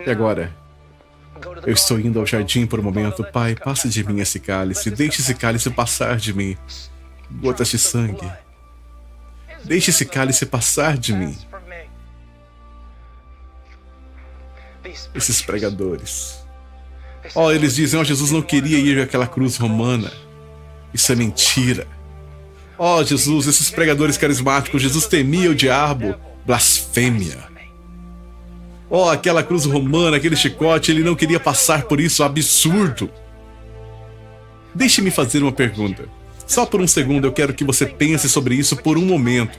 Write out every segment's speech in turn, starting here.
E agora? Eu estou indo ao jardim por um momento. Pai, passe de mim esse cálice. Deixe esse cálice passar de mim. Gotas de sangue. Deixe esse cálice passar de mim. Esses pregadores. Oh, eles dizem, oh, Jesus não queria ir àquela cruz romana. Isso é mentira. Oh, Jesus, esses pregadores carismáticos, Jesus temia o diabo. Blasfêmia. Oh, aquela cruz romana, aquele chicote, ele não queria passar por isso, absurdo. Deixe-me fazer uma pergunta. Só por um segundo eu quero que você pense sobre isso por um momento.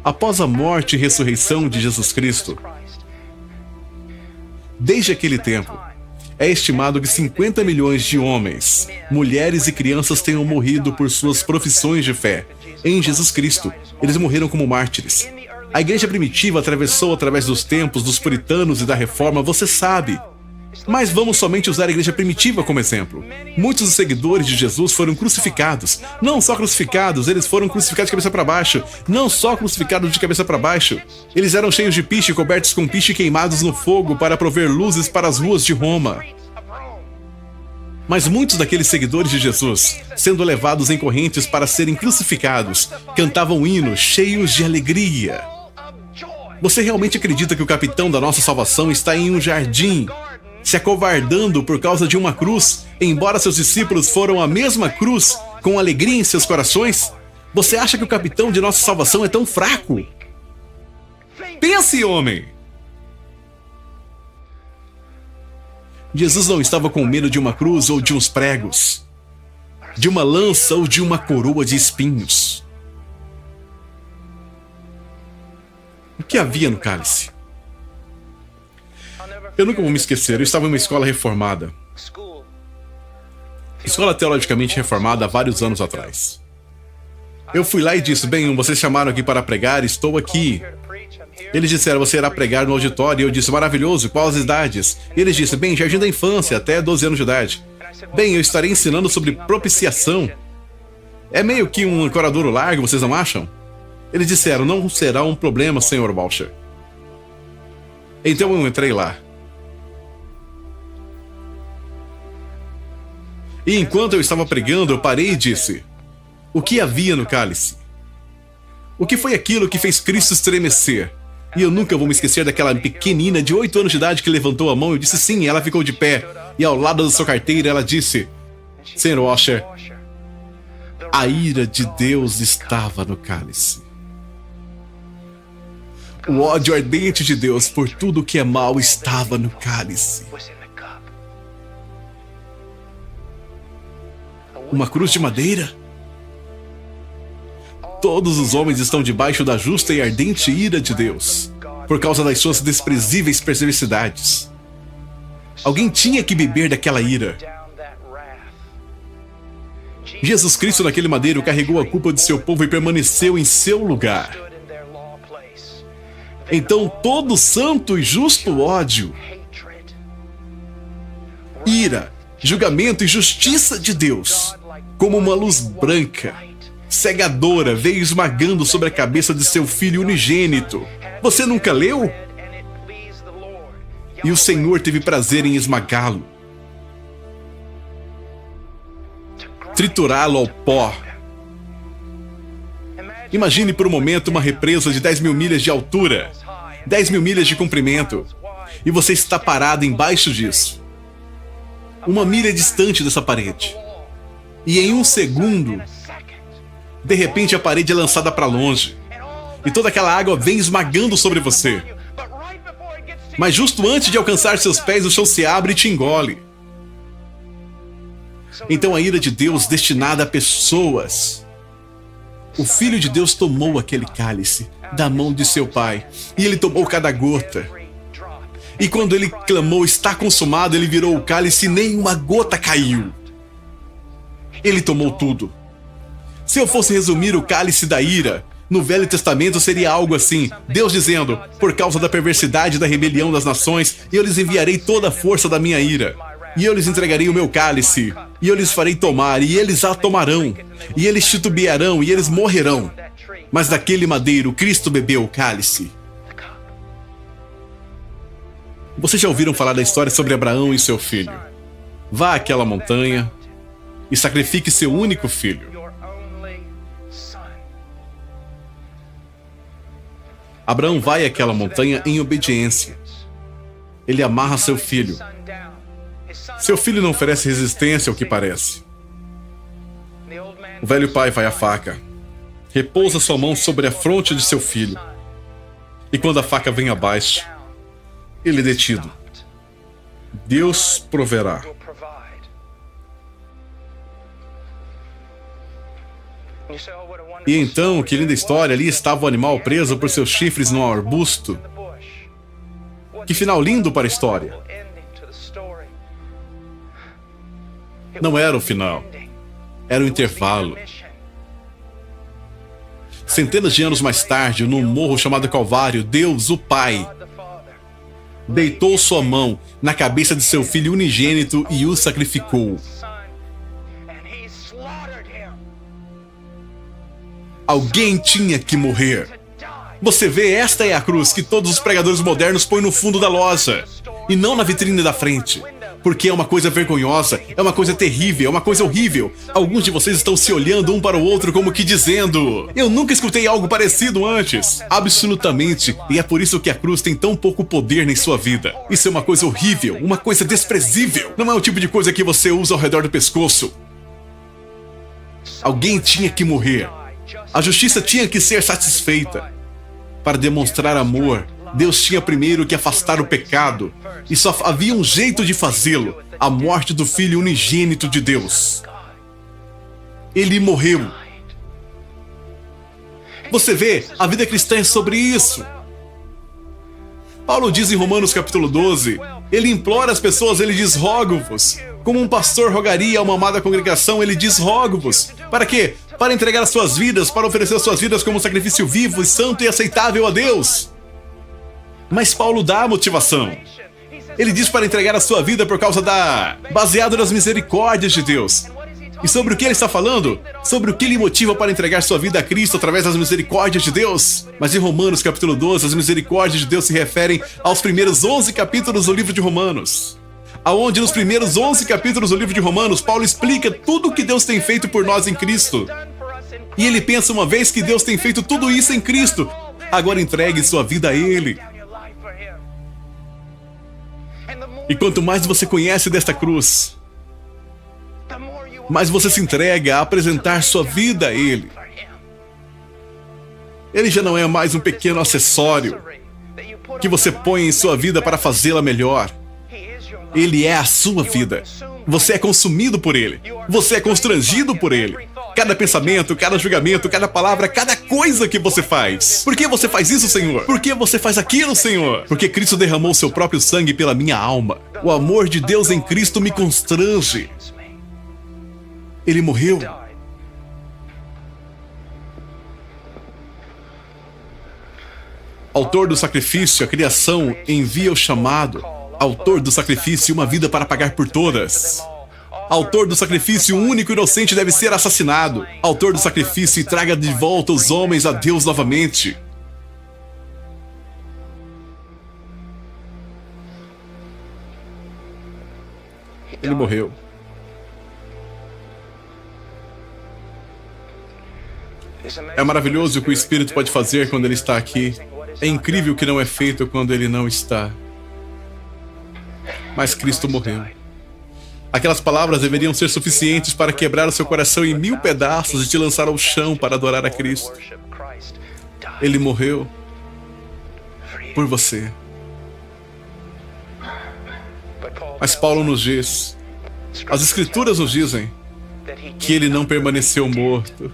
Após a morte e ressurreição de Jesus Cristo, desde aquele tempo, é estimado que 50 milhões de homens, mulheres e crianças tenham morrido por suas profissões de fé em Jesus Cristo. Eles morreram como mártires. A igreja primitiva atravessou através dos tempos, dos puritanos e da reforma, você sabe. Mas vamos somente usar a igreja primitiva como exemplo. Muitos dos seguidores de Jesus foram crucificados. Não só crucificados, eles foram crucificados de cabeça para baixo. Não só crucificados de cabeça para baixo. Eles eram cheios de piche, cobertos com piche e queimados no fogo para prover luzes para as ruas de Roma. Mas muitos daqueles seguidores de Jesus, sendo levados em correntes para serem crucificados, cantavam hinos cheios de alegria. Você realmente acredita que o capitão da nossa salvação está em um jardim, se acovardando por causa de uma cruz, embora seus discípulos foram a mesma cruz, com alegria em seus corações? Você acha que o capitão de nossa salvação é tão fraco? Pense, homem! Jesus não estava com medo de uma cruz ou de uns pregos, de uma lança ou de uma coroa de espinhos. O que havia no cálice? Eu nunca vou me esquecer, eu estava em uma escola reformada. Escola teologicamente reformada há vários anos atrás. Eu fui lá e disse, bem, vocês chamaram aqui para pregar, estou aqui. Eles disseram, você irá pregar no auditório, e eu disse, maravilhoso, quais as idades? E eles disseram, bem, jardim da infância, até 12 anos de idade. Bem, eu estarei ensinando sobre propiciação. É meio que um ancoradouro largo, vocês não acham? Eles disseram, não será um problema, Sr. Walsher. Então eu entrei lá. E enquanto eu estava pregando, eu parei e disse, o que havia no cálice? O que foi aquilo que fez Cristo estremecer? E eu nunca vou me esquecer daquela pequenina de 8 anos de idade que levantou a mão e eu disse sim, ela ficou de pé. E ao lado da sua carteira ela disse, Sr. Walsher, a ira de Deus estava no cálice. O ódio ardente de Deus por tudo que é mal estava no cálice. Uma cruz de madeira? Todos os homens estão debaixo da justa e ardente ira de Deus, por causa das suas desprezíveis perversidades. Alguém tinha que beber daquela ira. Jesus Cristo naquele madeiro carregou a culpa de seu povo e permaneceu em seu lugar. Então todo santo e justo ódio, ira, julgamento e justiça de Deus, como uma luz branca, cegadora, veio esmagando sobre a cabeça de seu filho unigênito. Você nunca leu? E o Senhor teve prazer em esmagá-lo, triturá-lo ao pó. Imagine por um momento uma represa de 10 mil milhas de altura, 10 mil milhas de comprimento, e você está parado embaixo disso, uma milha distante dessa parede. E em um segundo, de repente a parede é lançada para longe, e toda aquela água vem esmagando sobre você. Mas justo antes de alcançar seus pés, o chão se abre e te engole. Então a ira de Deus destinada a pessoas. O Filho de Deus tomou aquele cálice da mão de seu Pai, e ele tomou cada gota. E quando ele clamou, está consumado, ele virou o cálice e nem uma gota caiu. Ele tomou tudo. Se eu fosse resumir o cálice da ira, no Velho Testamento seria algo assim, Deus dizendo, por causa da perversidade e da rebelião das nações, eu lhes enviarei toda a força da minha ira. E eu lhes entregarei o meu cálice, e eu lhes farei tomar, e eles a tomarão, e eles titubearão, e eles morrerão. Mas daquele madeiro, Cristo bebeu o cálice. Vocês já ouviram falar da história sobre Abraão e seu filho? Vá àquela montanha e sacrifique seu único filho. Abraão vai àquela montanha em obediência. Ele amarra seu filho. Seu filho não oferece resistência ao que parece. O velho pai vai à faca, repousa sua mão sobre a fronte de seu filho. E quando a faca vem abaixo, ele é detido. Deus proverá. E então, que linda história, ali estava o animal preso por seus chifres num arbusto. Que final lindo para a história. Não era o final, era o intervalo. Centenas de anos mais tarde, num morro chamado Calvário, Deus, o Pai, deitou sua mão na cabeça de seu filho unigênito e o sacrificou. Alguém tinha que morrer. Você vê, esta é a cruz que todos os pregadores modernos põem no fundo da loja, e não na vitrine da frente. Porque é uma coisa vergonhosa, é uma coisa terrível, é uma coisa horrível. Alguns de vocês estão se olhando um para o outro como que dizendo: eu nunca escutei algo parecido antes. Absolutamente, e é por isso que a cruz tem tão pouco poder em sua vida. Isso é uma coisa horrível, uma coisa desprezível. Não é o tipo de coisa que você usa ao redor do pescoço. Alguém tinha que morrer. A justiça tinha que ser satisfeita. Para demonstrar amor, Deus tinha primeiro que afastar o pecado, e só havia um jeito de fazê-lo: a morte do Filho unigênito de Deus. Ele morreu. Você vê, a vida cristã é sobre isso. Paulo diz em Romanos capítulo 12, ele implora as pessoas, ele diz: rogo-vos. Como um pastor rogaria a uma amada congregação, ele diz: rogo-vos. Para quê? Para entregar as suas vidas, para oferecer as suas vidas como sacrifício vivo e santo e aceitável a Deus. Mas Paulo dá a motivação. Ele diz para entregar a sua vida por causa baseado nas misericórdias de Deus. E sobre o que ele está falando? Sobre o que lhe motiva para entregar sua vida a Cristo através das misericórdias de Deus. Mas em Romanos capítulo 12, as misericórdias de Deus se referem aos primeiros 11 capítulos do livro de Romanos. Aonde nos primeiros 11 capítulos do livro de Romanos, Paulo explica tudo o que Deus tem feito por nós em Cristo. E ele pensa, uma vez que Deus tem feito tudo isso em Cristo, agora entregue sua vida a Ele. E quanto mais você conhece desta cruz, mais você se entrega a apresentar sua vida a Ele. Ele já não é mais um pequeno acessório que você põe em sua vida para fazê-la melhor. Ele é a sua vida. Você é consumido por Ele. Você é constrangido por Ele. Cada pensamento, cada julgamento, cada palavra, cada coisa que você faz. Por que você faz isso, Senhor? Por que você faz aquilo, Senhor? Porque Cristo derramou seu próprio sangue pela minha alma. O amor de Deus em Cristo me constrange. Ele morreu. Autor do sacrifício, a criação envia o chamado. Autor do sacrifício, uma vida para pagar por todas. Autor do sacrifício, um único inocente deve ser assassinado. Autor do sacrifício, e traga de volta os homens a Deus novamente. Ele morreu. É maravilhoso o que o Espírito pode fazer quando ele está aqui. É incrível o que não é feito quando ele não está. Mas Cristo morreu. Aquelas palavras deveriam ser suficientes para quebrar o seu coração em 1000 pedaços e te lançar ao chão para adorar a Cristo. Ele morreu por você. Mas Paulo nos diz, as Escrituras nos dizem, que ele não permaneceu morto.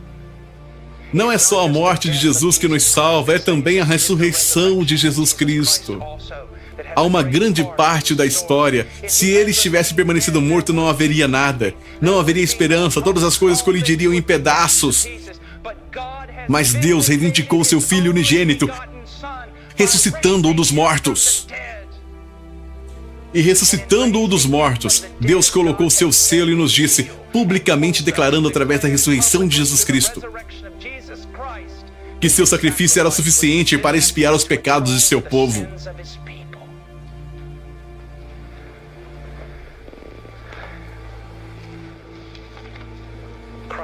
Não é só a morte de Jesus que nos salva, é também a ressurreição de Jesus Cristo. Há uma grande parte da história. Se ele estivesse permanecido morto, não haveria nada. Não haveria esperança, todas as coisas colidiriam em pedaços. Mas Deus reivindicou seu Filho unigênito, ressuscitando-o dos mortos. E ressuscitando-o dos mortos, Deus colocou seu selo e nos disse, publicamente declarando através da ressurreição de Jesus Cristo, que seu sacrifício era suficiente para expiar os pecados de seu povo.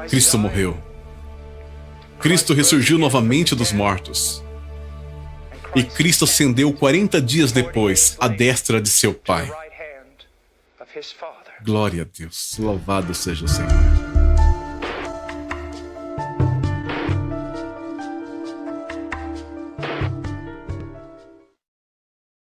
Cristo morreu. Cristo ressurgiu novamente dos mortos. E Cristo ascendeu 40 dias depois à destra de seu Pai. Glória a Deus. Louvado seja o Senhor.